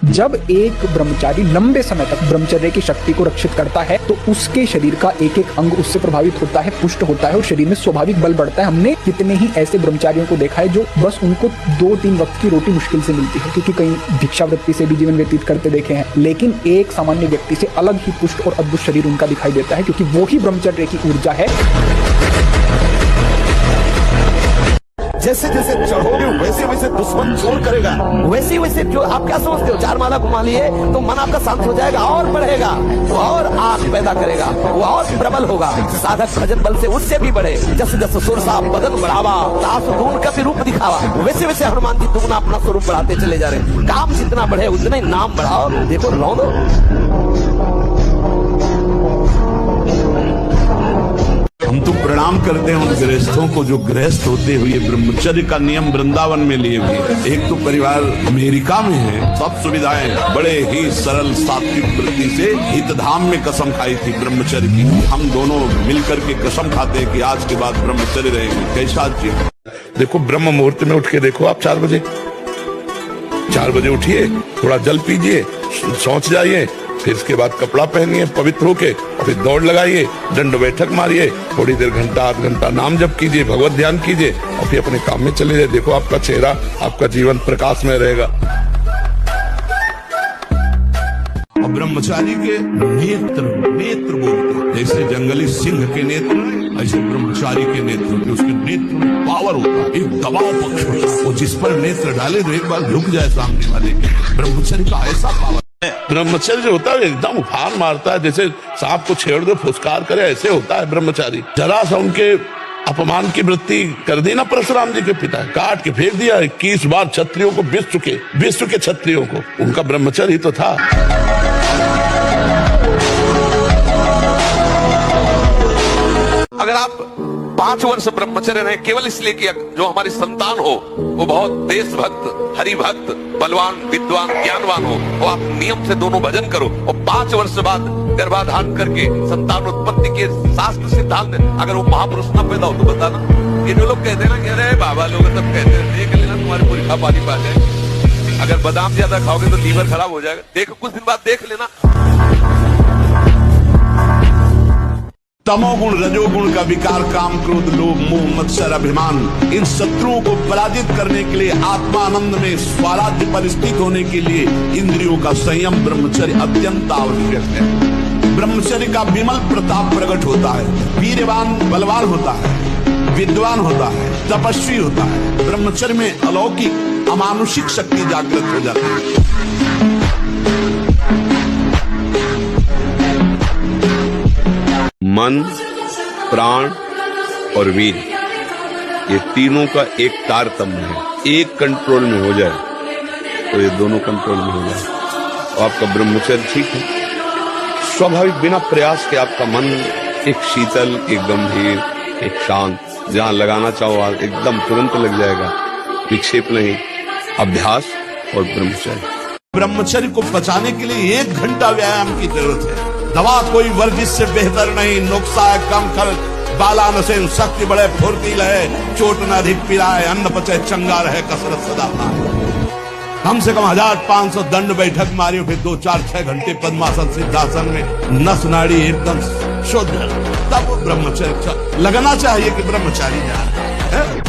जब एक ब्रह्मचारी लंबे समय तक ब्रह्मचर्य की शक्ति को रक्षित करता है तो उसके शरीर का एक एक अंग उससे प्रभावित होता है, पुष्ट होता है और शरीर में स्वाभाविक बल बढ़ता है। हमने कितने ही ऐसे ब्रह्मचारियों को देखा है जो बस उनको 2-3 वक्त की रोटी मुश्किल से मिलती है, क्योंकि कई भिक्षावृत्ति से भी जीवन व्यतीत करते देखे हैं, लेकिन एक सामान्य व्यक्ति से अलग ही पुष्ट और अद्भुत शरीर उनका दिखाई देता है, क्योंकि वो ही ब्रह्मचर्य की ऊर्जा है। जैसे जैसे चढ़ोगे वैसे वैसे दुश्मन जोर करेगा, वैसे वैसे जो आप क्या समझते हो, 4 माला घुमा लिए तो मन आपका शांत हो जाएगा और बढ़ेगा, वो और आग पैदा करेगा, वो और प्रबल होगा। साधक भजन बल से उससे भी बढ़े। जैसे जैसे सुर सा बदन बढ़ावा, दास दून का भी रूप दिखावा, वैसे वैसे हनुमान जी दुगना अपना स्वरूप बढ़ाते चले जा रहे। काम जितना बढ़े उतना ही नाम बढ़ाओ। देखो रौनो हम तो प्रणाम करते हैं उन गृहस्थों को जो गृहस्थ होते हुए ब्रह्मचर्य का नियम वृंदावन में लिए हुए। एक तो परिवार अमेरिका में है, सब सुविधाएं, बड़े ही सरल सात्विक वृत्ति से हितधाम में कसम खाई थी ब्रह्मचर्य की। हम दोनों मिलकर के कसम खाते हैं कि आज के बाद ब्रह्मचर्य रहेगी। कैसा जी? देखो ब्रह्म मुहूर्त में उठ के देखो आप 4 बजे उठिए, थोड़ा जल पीजिए, शौच जाइए, फिर इसके बाद कपड़ा पहनिए पवित्र होके, फिर दौड़ लगाइए, दंड बैठक मारिए, थोड़ी देर घंटा आध घंटा नाम जप कीजिए, भगवत ध्यान कीजिए और फिर अपने काम में चले जाए। देखो आपका चेहरा, आपका जीवन प्रकाश में रहेगा। और ब्रह्मचारी के नेत्र बोलते हैं, जैसे जंगली सिंह के नेत्र, ऐसे ब्रह्मचारी के नेत्र, उसके नेत्र में पावर होता है, एक दबाव पक्ष होता है। वो जिस पर नेत्र डाले तो एक बार रुक जाए सामने वाले के। ब्रह्मचारी का ऐसा पावर। ब्रह्मचर्य जो होता है एकदम उफान मारता है, जैसे सांप को छेड़ दो फुसकार करे, ऐसे होता है ब्रह्मचारी। जरा सा उनके अपमान की वृत्ति कर दी ना परशुराम जी के पिता, काट के फेंक दिया। 21 बार क्षत्रियों को विश्व के क्षत्रियों को, उनका ब्रह्मचर्य ही तो था। अगर आप 5 वर्ष ब्रह्मचर्य रहे केवल इसलिए कि जो हमारी संतान हो वो बहुत देशभक्त, हरिभक्त, बलवान, विद्वान, ज्ञानवान हो, और आप नियम से दोनों भजन करो और 5 वर्ष बाद गर्भाधान करके संतान उत्पत्ति के शास्त्र सिद्धांत अगर वो महापुरुष न पैदा हो तो बताना। ये जो लोग कहते हैं ना कि अरे बाबा लोग सब कहते हैं देख लेना तुम्हारी पूरी खा पानी पा जाए, अगर बादाम ज्यादा खाओगे तो लीवर खराब हो जाएगा, देखो कुछ दिन बाद देख लेना। तमोगुण, रजोगुण का विकार, काम, क्रोध, लोभ, मोह, मत्सर, अभिमान, इन शत्रुओं को पराजित करने के लिए, आत्मानंद में स्वराज्य पर स्थित होने के लिए इंद्रियों का संयम, ब्रह्मचर्य अत्यंत आवश्यक है। ब्रह्मचर्य का विमल प्रताप प्रकट होता है, वीरवान बलवान होता है, विद्वान होता है, तपस्वी होता है। ब्रह्मचर्य में अलौकिक अमानुषिक शक्ति जागृत हो जाती है। मन, प्राण और वीर, ये तीनों का एक तारतम्य है। एक कंट्रोल में हो जाए तो ये दोनों कंट्रोल में हो जाए और आपका ब्रह्मचर्य ठीक है। स्वाभाविक बिना प्रयास के आपका मन एक शीतल, एक गंभीर, एक शांत, जहां लगाना चाहो एकदम तुरंत लग जाएगा। विक्षेप नहीं, अभ्यास और ब्रह्मचर्य। ब्रह्मचर्य को बचाने के लिए 1 घंटा व्यायाम की जरूरत है। दवा कोई वर्जिश से बेहतर नहीं, नुक्सा है कम खर्च, बाला नशे शक्ति बढ़े, फुर्तीला है, चोट न अधिक पिलाए, अन्न पचे चंगा रहे, कसरत सदा पाए। कम से कम 1500 दंड बैठक मारियो, फिर 2, 4, 6 घंटे पद्मासन सिद्धासन में नस नाड़ी एकदम शुद्ध, तब ब्रह्मचर्य लगना चाहिए कि ब्रह्मचारी जा रहे हैं।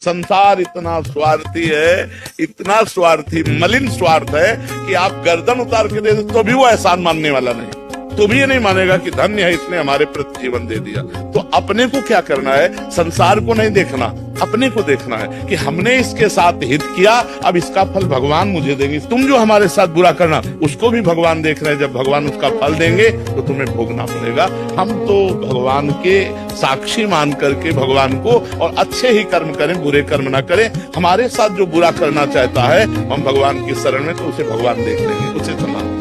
संसार इतना स्वार्थी है, इतना स्वार्थी, मलिन स्वार्थ है कि आप गर्दन उतार के दे दो तो भी वो एहसान मानने वाला नहीं, तो भी ये नहीं मानेगा कि धन्य है इसने हमारे प्रति जीवन दे दिया। तो अपने को क्या करना है, संसार को नहीं देखना, अपने को देखना है कि हमने इसके साथ हित किया, अब इसका फल भगवान मुझे देंगे। तुम जो हमारे साथ बुरा करना उसको भी भगवान देख रहे हैं, जब भगवान उसका फल देंगे तो तुम्हें भोगना पड़ेगा। हम तो भगवान के साक्षी मान करके भगवान को और अच्छे ही कर्म करें, बुरे कर्म ना करें। हमारे साथ जो बुरा करना चाहता है हम भगवान की शरण में, तो उसे भगवान देख लेंगे, उसे समान।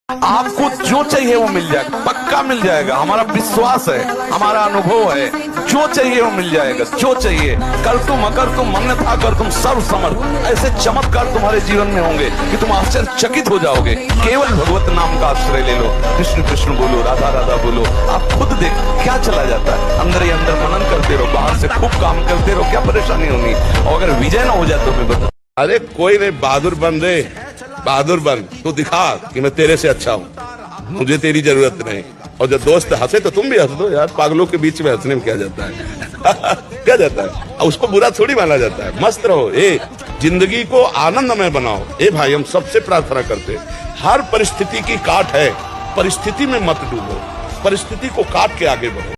आपको जो चाहिए वो मिल जाएगा, पक्का मिल जाएगा। हमारा विश्वास है, हमारा अनुभव है, जो चाहिए वो मिल जाएगा। जो चाहिए कर तुम अकर तुम मन था कर तुम सर्व समर्थ, ऐसे चमत्कार तुम्हारे जीवन में होंगे कि तुम आश्चर्यचकित हो जाओगे। केवल भगवत नाम का आश्रय ले लो, कृष्ण कृष्ण बोलो, राधा राधा बोलो, आप खुद देख क्या चला जाता है। अंदर ही अंदर मनन करते रहो, बाहर से खूब काम करते रहो, क्या परेशानी होगी। और अगर विजय ना हो जाए तो मैं बता, अरे कोई नहीं, बहादुर बंदे बहादुर बन, तू दिखा कि मैं तेरे से अच्छा हूँ, मुझे तेरी जरूरत नहीं। और जब दोस्त हंसे तो तुम भी हंस दो यार, पागलों के बीच में हंसने में क्या जाता है क्या जाता है, और उसको बुरा थोड़ी माना जाता है। मस्त रहो, जिंदगी को आनंदमय बनाओ। भाई हम सबसे प्रार्थना करते हैं, हर परिस्थिति की काट है, परिस्थिति में मत डूबो, परिस्थिति को काट के आगे बढ़ो।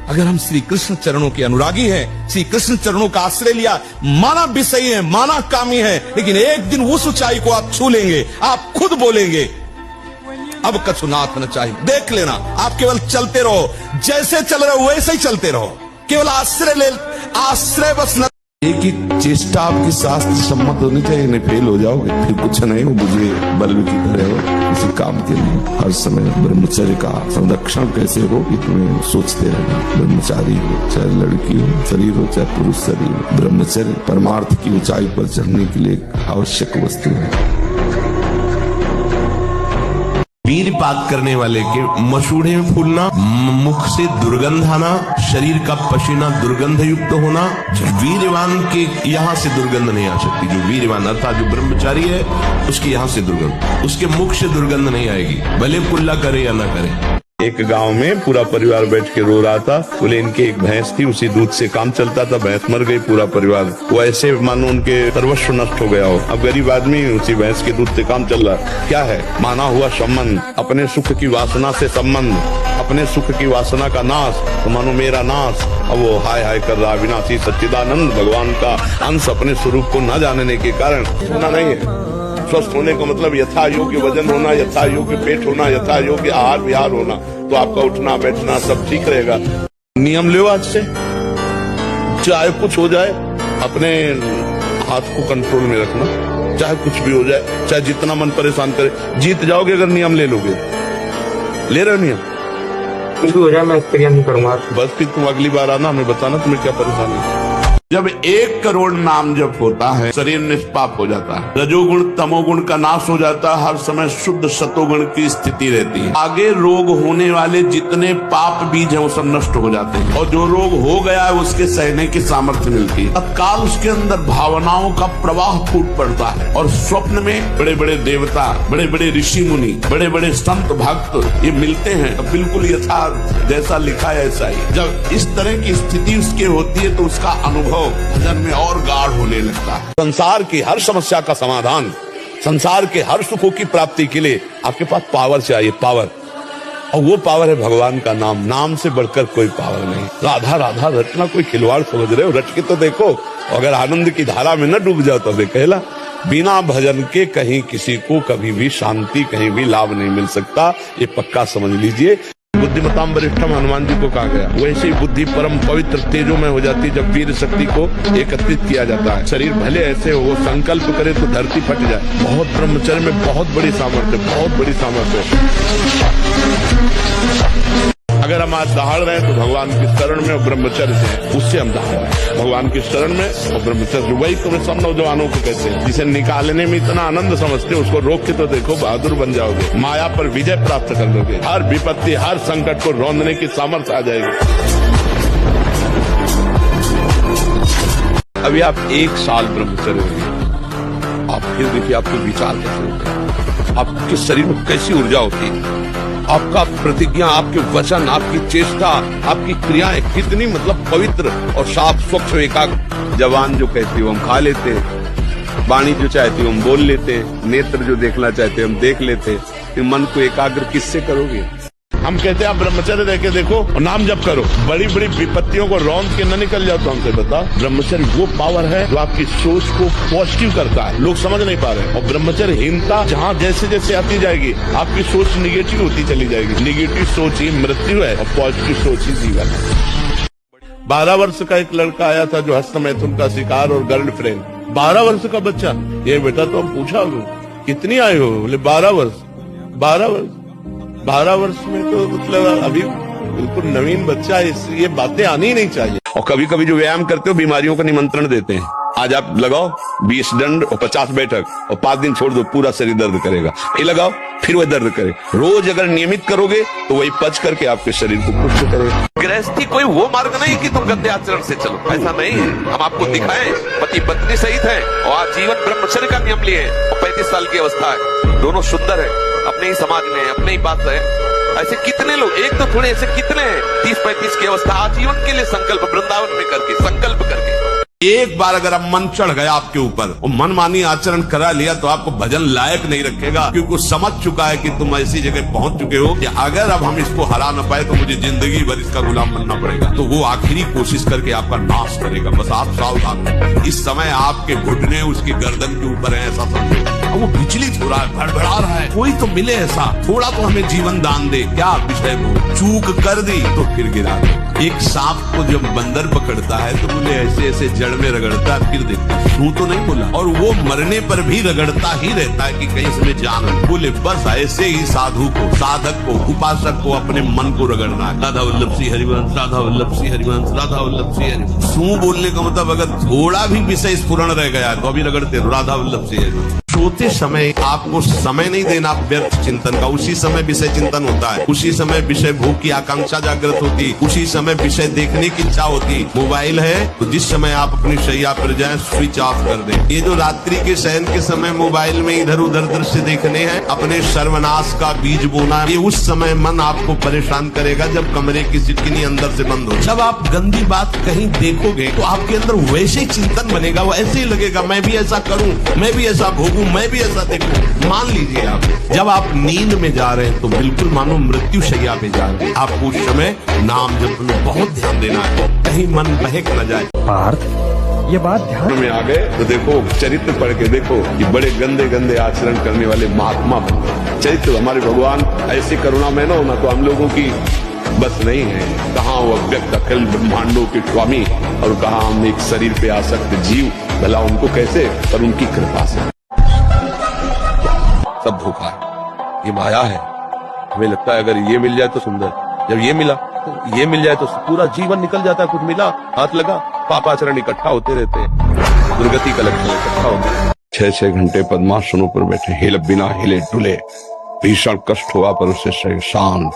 अगर हम श्री कृष्ण चरणों के अनुरागी हैं, श्री कृष्ण चरणों का आश्रय लिया, माना विषयी है, माना कामी है, लेकिन एक दिन उस ऊंचाई को आप छू लेंगे, आप खुद बोलेंगे अब कछु नाथ न चाहिए। देख लेना, आप केवल चलते रहो, जैसे चल रहे हो वैसे ही चलते रहो, केवल आश्रय बस न। एक ही चेष्टा आपकी शास्त्र सम्मत होनी चाहिए, नहीं फेल हो जाओगे, फिर कुछ नहीं हो, मुझे बल्ब की तरह हो किसी काम के लिए। हर समय ब्रह्मचर्य का संरक्षण कैसे हो इसमें सोचते रहना। ब्रह्मचारी हो, चाहे लड़की हो, शरीर हो, चाहे पुरुष शरीर हो, ब्रह्मचर्य परमार्थ की ऊंचाई पर चढ़ने के लिए आवश्यक वस्तु है। वीरपात करने वाले के मसूड़े में फूलना, मुख से दुर्गंध आना, शरीर का पसीना दुर्गंध युक्त होना, वीरवान के यहाँ से दुर्गंध नहीं आ सकती। जो वीरवान अर्थात जो ब्रह्मचारी है उसके यहाँ से दुर्गंध, उसके मुख से दुर्गंध नहीं आएगी, भले कुल्ला करे या ना करे। एक गांव में पूरा परिवार बैठ के रो रहा था। बोले इनके एक भैंस थी, उसी दूध से काम चलता था, भैंस मर गई, पूरा परिवार वो ऐसे मानो उनके सर्वस्व नष्ट हो गया हो। अब गरीब आदमी उसी भैंस के दूध से काम चल रहा। क्या है? माना हुआ संबंध, अपने सुख की वासना से संबंध, अपने सुख की वासना का नाश, तो मानो मेरा नाश। अब वो हाय हाय कर रहा, विनाशी सच्चिदानंद भगवान का अंश अपने स्वरूप को न जानने के कारण सुना नहीं है। स्वस्थ होने का मतलब यथा योग्य वजन होना, यथा योग्य पेट होना, यथा योग्य आहार विहार होना, तो आपका उठना बैठना सब ठीक रहेगा। नियम लो आज से, चाहे कुछ हो जाए अपने हाथ को कंट्रोल में रखना, चाहे कुछ भी हो जाए, चाहे जितना मन परेशान करे, जीत जाओगे अगर नियम ले लोगे। ले रहे हो नियम, कुछ भी हो जाए मैं एक्सपीरियंस नहीं करूंगा। बस फिर तुम अगली बार आना, हमें बताना तुम्हें क्या परेशानी है। जब 1 करोड़ नाम जप होता है, शरीर निष्पाप हो जाता है, रजोगुण तमोगुण का नाश हो जाता है, हर समय शुद्ध सतोगुण की स्थिति रहती है। आगे रोग होने वाले जितने पाप बीज हैं वो सब नष्ट हो जाते हैं, और जो रोग हो गया है उसके सहने की सामर्थ्य मिलती है। तत्काल उसके अंदर भावनाओं का प्रवाह फूट पड़ता है, और स्वप्न में बड़े बड़े देवता, बड़े बड़े ऋषि मुनि, बड़े बड़े संत भक्त ये मिलते हैं, बिल्कुल यथार्थ जैसा लिखा है ऐसा ही। जब इस तरह की स्थिति उसके होती है तो उसका अनुभव भजन में और गाढ़ होने लगता है। संसार की हर समस्या का समाधान, संसार के हर सुखों की प्राप्ति के लिए आपके पास पावर चाहिए, पावर। और वो पावर है भगवान का नाम। नाम से बढ़कर कोई पावर नहीं। राधा राधा रटना कोई खिलवाड़ समझ रहे हो? रट के तो देखो, अगर आनंद की धारा में न डूब जाओ तो कहला बिना भजन के कहीं किसी को कभी भी शांति, कहीं भी लाभ नहीं मिल सकता, ये पक्का समझ लीजिए। बुद्धिमताम वरिष्ठम हनुमान जी को कहा गया, वैसे ही बुद्धि परम पवित्र तेजो में हो जाती है जब वीर शक्ति को एकत्रित किया जाता है। शरीर भले ऐसे हो, संकल्प करे तो धरती फट जाए। बहुत ब्रह्मचर्य में बहुत बड़ी सामर्थ्य, बहुत बड़ी सामर्थ्य। अगर हम आज दहाड़ रहे हैं तो भगवान की शरण में और ब्रह्मचर्य से, उससे हम दहाड़ रहे हैं भगवान की शरण में और ब्रह्मचर्य। वही तुम्हें सब नौजवानों को कहते हैं, जिसे निकालने में इतना आनंद समझते हो उसको रोक के तो देखो, बहादुर बन जाओगे, माया पर विजय प्राप्त कर लोगे, हर विपत्ति हर संकट को रौंदने की सामर्थ्य आ जाएगी। अभी आप 1 साल ब्रह्मचर्य होंगे, आप फिर देखिए आपके विचार कैसे होते हैं, आपके शरीर में कैसी ऊर्जा होती है, आपका प्रतिज्ञा, आपके वचन, आपकी चेष्टा, आपकी क्रियाएं कितनी मतलब पवित्र और साफ स्वच्छ एकाग्र। जवान जो कहती हो हम खा लेते हैं, वाणी जो चाहती हो हम बोल लेते हैं, नेत्र जो देखना चाहते हम देख लेते हैं, फिर मन को एकाग्र किससे करोगे? हम कहते हैं आप ब्रह्मचर्य रह के देखो और नाम जप करो, बड़ी बड़ी विपत्तियों को रौंद के न निकल जाओ। तो हमसे बता, ब्रह्मचर्य वो पावर है जो आपकी सोच को पॉजिटिव करता है, लोग समझ नहीं पा रहे। और ब्रह्मचर्य हीनता जहाँ जैसे जैसे आती जाएगी आपकी सोच निगेटिव होती चली जाएगी। निगेटिव सोच ही मृत्यु है और पॉजिटिव सोच ही जीवन है। 12 वर्ष का एक लड़का आया था जो हस्तमैथुन का शिकार और गर्लफ्रेंड। 12 वर्ष का बच्चा, ये बेटा तो हम पूछा कितनी आए हो? बोले 12 वर्ष। 12 वर्ष में तो मतलब अभी बिल्कुल नवीन बच्चा है, ये बातें आनी ही नहीं चाहिए। और कभी कभी जो व्यायाम करते हो बीमारियों का निमंत्रण देते हैं। आज आप लगाओ 20 दंड और 50 बैठक और 5 दिन छोड़ दो, पूरा शरीर दर्द करेगा। फिर लगाओ, फिर वह दर्द करे। रोज अगर नियमित करोगे तो वही पच करके आपके शरीर को पुष्ट करेगा। गृहस्थी कोई वो मार्ग नहीं कि तुम गंदे आचरण से चलो, ऐसा नहीं है। हम आपको दिखाएं, पति पत्नी सहित है और आजीवन ब्रह्मचर्य का नियम लिए और 35 साल की अवस्था है, दोनों सुंदर है, अपने ही समाज में, अपने ही बात है। ऐसे कितने लोग, एक तो थोड़े, ऐसे कितने हैं 30-35 की अवस्था आजीवन के लिए संकल्प वृंदावन में करके, संकल्प करके। एक बार अगर अब मन चढ़ गया आपके ऊपर और मनमानी आचरण करा लिया तो आपको भजन लायक नहीं रखेगा, क्योंकि वो समझ चुका है कि तुम ऐसी जगह पहुंच चुके हो कि अगर अब हम इसको हरा न पाए तो मुझे जिंदगी भर इसका गुलाम बनना पड़ेगा। तो वो आखिरी कोशिश करके आपका नाश करेगा। बस आप सावधान। इस समय आपके घुटने उसकी गर्दन के ऊपर है, ऐसा समझो। वो विचलित हो रहा है, भड़बड़ा रहा है, कोई तो मिले ऐसा, थोड़ा तो हमें जीवन दान दे। क्या विषय वो चूक कर दी तो फिर गिरा दे। एक सांप को जब बंदर पकड़ता है तो बोले ऐसे ऐसे जड़ में रगड़ता, फिर देखता तू तो नहीं बोला, और वो मरने पर भी रगड़ता ही रहता है कि कहीं इसमें जान हो। बोले बस ऐसे ही साधु को, साधक को, उपासक को अपने मन को रगड़ना है। राधा वल्लभ श्री हरिवंश, राधा वल्लभ श्री हरिवंश, राधा वल्लभ श्री हरिवंश। तू बोलने का मतलब अगर थोड़ा भी विषय स्फुरण रह गया तो अभी रगड़ते राधा वल्लभ श्री हरिवंश। सोते समय आपको समय नहीं देना व्यर्थ चिंतन का। उसी समय विषय चिंतन होता है, उसी समय विषय भोग की आकांक्षा जागृत होती, उसी समय विषय देखने की इच्छा होती। मोबाइल है तो जिस समय आप अपनी शैया पर जाएं स्विच ऑफ कर दें। ये जो रात्रि के शयन के समय मोबाइल में इधर उधर दृश्य देखने हैं, अपने सर्वनाश का बीज बोना, ये उस समय मन आपको परेशान करेगा जब कमरे की सिटकिनी अंदर से बंद हो। जब आप गंदी बात कहीं देखोगे तो आपके अंदर वैसे चिंतन बनेगा, वो ऐसे ही लगेगा मैं भी ऐसा करूं, मैं भी ऐसा भोगूं, मैं भी ऐसा देखूं। मान लीजिए आप जब आप नींद में जा रहे हैं तो बिल्कुल मानो मृत्यु शैया पे जा रहे हैं, आपको उस समय नाम जप में बहुत ध्यान देना है, कहीं मन बहक न जाए। पार्थ, ये बात ध्यान में आ गए तो देखो, चरित्र पढ़ के देखो कि बड़े गंदे गंदे आचरण करने वाले महात्मा बन गए। चरित्र हमारे भगवान ऐसी करुणा में न होना तो हम लोगों की बस नहीं है। कहाँ वो व्यक्त अखिल ब्रह्मांडों के स्वामी और कहाँ हम एक शरीर पे आसक्त जीव, भला उनको कैसे, पर उनकी कृपा से। सब धोखा है, ये माया है। हमें लगता है अगर ये मिल जाए तो सुंदर, जब ये मिला तो ये मिल जाए तो पूरा जीवन निकल जाता है। कुछ मिला, हाथ लगा, पापाचरण इकट्ठा होते रहते हैं, दुर्गति का लक्षण इकट्ठा होते हैं। 6-6 घंटे पद्मासनों पर बैठे, हिले बिना हिले डुले, भीषण कष्ट हुआ पर उससे शरीर शांत,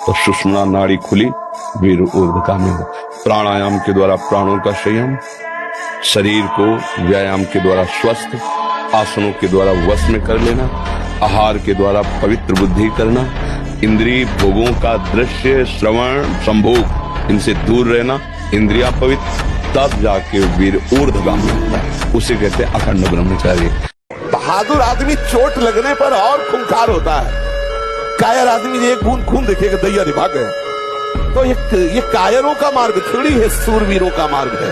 तो सुषुम्ना नाड़ी खुली, वीर ऊर्ध्वगामी हो। प्राणायाम के द्वारा प्राणों का संयम, शरीर को व्यायाम के द्वारा स्वस्थ, आसनों के द्वारा वश में कर लेना, आहार के द्वारा पवित्र बुद्धि करना, इंद्रिय भोगों का दृश्य श्रवण संभोग इनसे दूर रहना, इंद्रिया पवित्र, तब जाके वीर ऊर्ध्वगामी होता है। उसे कहते हैं अखंड ब्रह्मचारी। बहादुर आदमी चोट लगने पर और खूंखार होता है, कायर आदमी एक बूंद खून देखेगा दैया भाग गए। तो ये कायरों का मार्ग थोड़ी है, सूरवीरों का मार्ग है।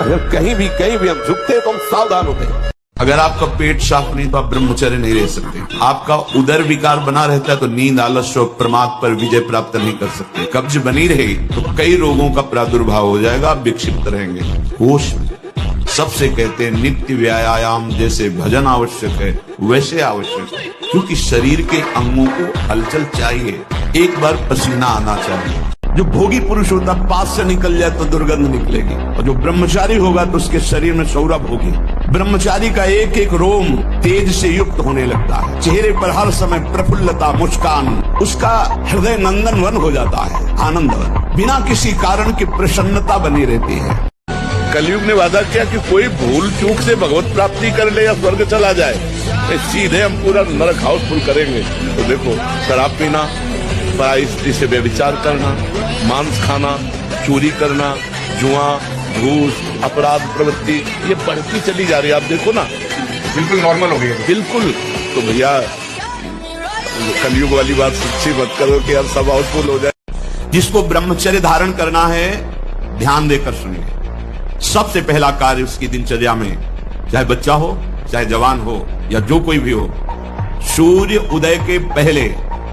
अगर कहीं भी हम झुकते हैं तो हम सावधान होते हैं। अगर आपका पेट साफ नहीं तो आप ब्रह्मचर्य नहीं रह सकते। आपका उदर विकार बना रहता है तो नींद, आलस्य और प्रमाद पर विजय प्राप्त नहीं कर सकते। कब्ज बनी रहेगी तो कई रोगों का प्रादुर्भाव हो जाएगा, आप विक्षिप्त रहेंगे। होश में सबसे कहते हैं नित्य व्यायाम जैसे भजन आवश्यक है वैसे आवश्यक है, क्योंकि शरीर के अंगों को हलचल चाहिए, एक बार पसीना आना चाहिए। जो भोगी पुरुष होता पास से निकल जाए तो दुर्गंध निकलेगी, और जो ब्रह्मचारी होगा तो उसके शरीर में सौरभ होगी। ब्रह्मचारी का एक एक रोम तेज से युक्त होने लगता है, चेहरे पर हर समय प्रफुल्लता, मुस्कान, उसका हृदय नंदन वन हो जाता है, आनंद वन, बिना किसी कारण की प्रसन्नता बनी रहती है। कलयुग ने वादा किया कि कोई भूल चूक से भगवत प्राप्ति कर ले या स्वर्ग चला जाए, सीधे हम पूरा नरक हाउसफुल करेंगे। तो देखो, शराब पीना, पराई स्त्री से व्यभिचार करना, मांस खाना, चोरी करना, जुआ, घूस, अपराध प्रवृत्ति, ये बढ़ती चली जा रही है। आप देखो ना, बिल्कुल नॉर्मल हो गई है। बिल्कुल। तो भैया कलयुग वाली बात सच्ची मत करो कि यार सब हाउसफुल हो जाए। जिसको ब्रह्मचर्य धारण करना है ध्यान देकर सुनिए। सबसे पहला कार्य उसकी दिनचर्या में, चाहे बच्चा हो, चाहे जवान हो, या जो कोई भी हो, सूर्य उदय के पहले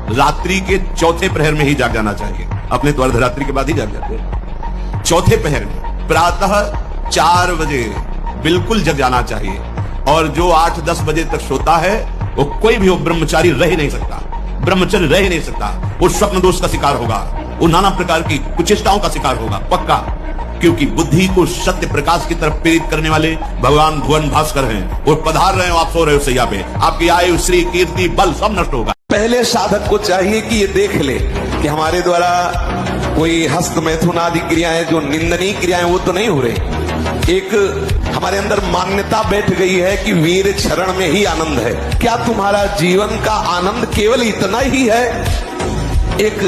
रात्रि के चौथे प्रहर में ही जाग जाना चाहिए। अपने तो अर्धरात्रि के बाद ही जाग जाते हैं। चौथे प्रहर में प्रातः 4 बजे बिल्कुल जग जाना चाहिए। और जो 8-10 बजे तक सोता है वो कोई भी हो, ब्रह्मचारी रह ही नहीं सकता, ब्रह्मचर्य रह ही नहीं सकता। वो स्वप्न दोष का शिकार होगा, वो नाना प्रकार की कुचेष्टाओं का शिकार होगा पक्का। क्योंकि बुद्धि को सत्य प्रकाश की तरफ प्रेरित करने वाले भगवान भुवन भास्कर हैं। वो पधार रहे हो, आप सो रहे हो सैया पे, आपकी आयु श्री कीर्ति बल सब नष्ट होगा। पहले साधक को चाहिए कि ये देख ले कि हमारे द्वारा कोई हस्त मैथुन आदि क्रियाएं जो निंदनीय क्रियाएं वो तो नहीं हो रही। एक हमारे अंदर मान्यता बैठ गई है कि वीर चरण में ही आनंद है। क्या तुम्हारा जीवन का आनंद केवल इतना ही है? एक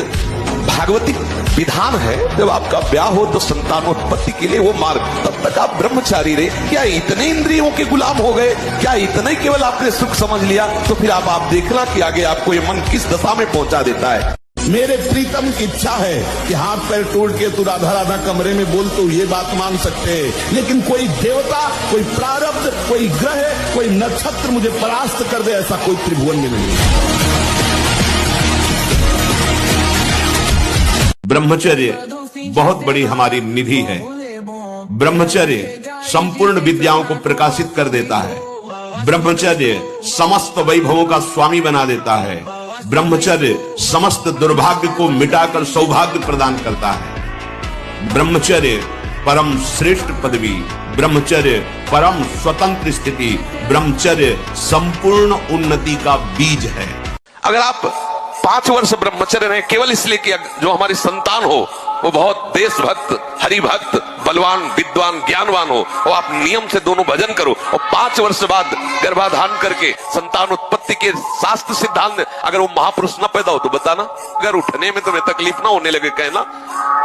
भागवती विधान है, जब आपका ब्याह हो तो संतानोत्पत्ति के लिए वो मार्ग, तब तक आप ब्रह्मचारी रहे। क्या इतने इंद्रियों के गुलाम हो गए? क्या इतना ही केवल आपने सुख समझ लिया? तो फिर आप देखना कि आगे आपको ये मन किस दशा में पहुंचा देता है। मेरे प्रीतम की इच्छा है कि हाथ पैर तोड़ के तू राधा राधा कमरे में बोल, तो ये बात मान सकते हैं, लेकिन कोई देवता, कोई प्रारब्ध, कोई ग्रह, कोई नक्षत्र मुझे परास्त कर दे, ऐसा कोई त्रिभुवन में नहीं। ब्रह्मचर्य बहुत बड़ी हमारी निधि है। ब्रह्मचर्य संपूर्ण विद्याओं को प्रकाशित कर देता है। ब्रह्मचर्य समस्त वैभवों का स्वामी बना देता है। ब्रह्मचर्य समस्त दुर्भाग्य को मिटाकर सौभाग्य प्रदान करता है। ब्रह्मचर्य परम श्रेष्ठ पदवी, ब्रह्मचर्य परम स्वतंत्र स्थिति, ब्रह्मचर्य संपूर्ण उन्नति का बीज है। अगर आप 5 वर्ष ब्रह्मचर्य रहे केवल इसलिए कि जो हमारी संतान हो वो बहुत देशभक्त, हरिभक्त, बलवान, विद्वान, ज्ञानवान हो, और आप नियम से दोनों भजन करो, और 5 वर्ष बाद गर्भाधान करके संतान उत्पत्ति के शास्त्र सिद्धांत, अगर वो महापुरुष न पैदा हो तो बताना। अगर उठने में तुम्हें तकलीफ ना होने लगे कहना।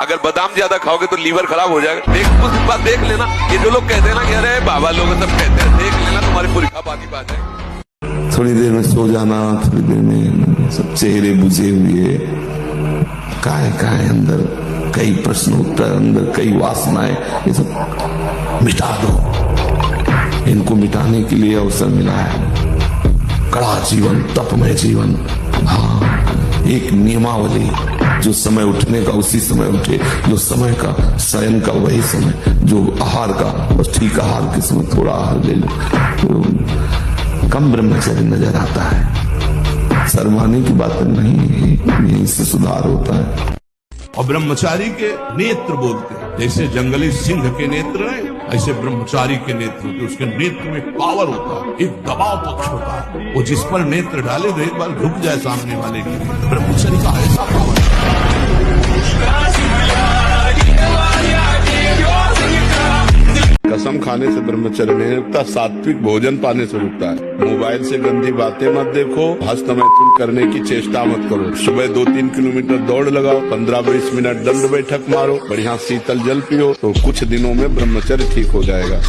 अगर बादाम ज्यादा खाओगे तो लीवर खराब हो जाएगा। कुछ दिन बाद देख लेना, ये जो लोग कहते हैं ना कि अरे बाबा लोग सब कहते हैं, देख लेना तुम्हारी पूरी खापानी बात है। थोड़ी देर में सो जाना, थोड़ी देर में सब चेहरे बुझे हुए, काहे अंदर कई प्रश्न उत्तर, अंदर कई वासनाएं, ये सब मिटा दो। इनको मिटाने के लिए अवसर मिला है। कड़ा जीवन, तपमय जीवन। हाँ, एक नियमावली, जो समय उठने का उसी समय उठे, जो समय का शयन का वही समय, जो आहार का बस ठीक आहार के समय थोड़ा आहार ले लो, तो कम ब्रह्मचर्य नजर आता है। शर्माने की बात नहीं है, यहीं से सुधार होता है। और ब्रह्मचारी के नेत्र बोलते हैं, जैसे जंगली सिंह के नेत्र हैं, ऐसे ब्रह्मचारी के नेत्र होते। उसके नेत्र में पावर होता है, एक दबाव पक्ष होता है। वो जिस पर नेत्र डाले तो एक बार रुक जाए सामने वाले के लिए। ब्रह्मचारी का ऐसा पावर कसम खाने से ब्रह्मचर्य नहीं रुकता, सात्विक भोजन पाने से रुकता है। मोबाइल से गंदी बातें मत देखो, हस्त मैथुन करने की चेष्टा मत करो। सुबह 2-3 किलोमीटर दौड़ लगाओ, 15-20 मिनट दंड बैठक मारो, बढ़िया शीतल जल पियो, तो कुछ दिनों में ब्रह्मचर्य ठीक हो जाएगा।